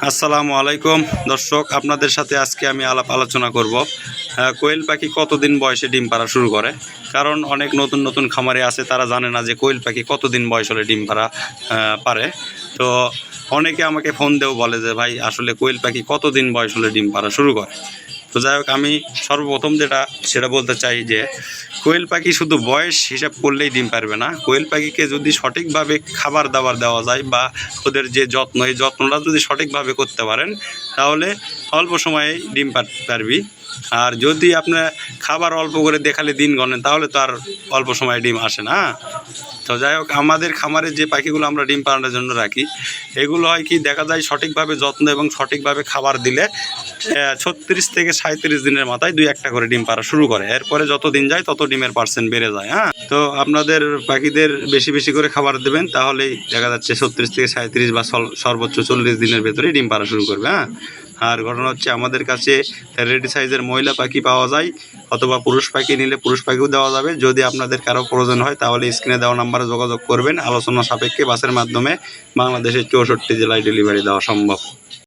আসসালামু আলাইকুম দর্শক, আপনাদের সাথে আজকে আমি আলোচনা করব কোয়েল পাখি কতদিন বয়সে ডিম পাড়া শুরু করে। কারণ অনেক নতুন নতুন খামারে আছে, তারা জানে না যে কোয়েল পাখি কতদিন বয়স হলে ডিম পাড়া পারে। তো অনেকে আমাকে ফোন দিয়েও বলে যে ভাই, আসলে কোয়েল পাখি কতদিন বয়স হলে ডিম পাড়া শুরু করে। তো যাই হোক, আমি সর্বপ্রথম সেটা বলতে চাই যে কোয়েল পাখি শুধু বয়স হিসাব করলেই ডিম পারবে না। কোয়েল পাখিকে যদি সঠিকভাবে খাবার দাবার দেওয়া যায় বা ওদের যে যত্ন, এই যত্নটা যদি সঠিকভাবে করতে পারেন তাহলে অল্প সময়ে ডিম পারবি। আর যদি আপনার খাবার অল্প করে দেখালে দিন গণেন তাহলে তো আর অল্প সময়ে ডিম আসে না। তো যাই হোক, আমাদের খামারে যে পাখিগুলো আমরা ডিম পাড়ানোর জন্য রাখি, এগুলো হয় কি, দেখা যায় সঠিকভাবে যত্ন এবং সঠিকভাবে খাবার দিলে 36 থেকে 37 দিনের মাথায় 2-1টা করে ডিম পাড়া শুরু করে। এরপরে যত দিন যায় তত ডিমের পার্সেন্ট বেড়ে যায়। তো আপনাদের পাখিদের বেশি বেশি করে খাবার দেবেন, তাহলেই দেখা যাচ্ছে 36 থেকে 37 বা সর্বোচ্চ 40 দিনের ভেতরেই ডিম পাড়া শুরু করবে। আর ঘটনা হচ্ছে, আমাদের কাছে রেডি সাইজের মহিলা পাখি পাওয়া যায়, অথবা পুরুষ পাখি নিলে পুরুষ পাখিও দেওয়া যাবে। যদি আপনাদের কারো প্রয়োজন হয় তাহলে স্ক্রিনে দেওয়া নাম্বারে যোগাযোগ করবেন। আলোচনা সাপেক্ষে বাসের মাধ্যমে বাংলাদেশের 64 জেলায় ডেলিভারি দেওয়া সম্ভব।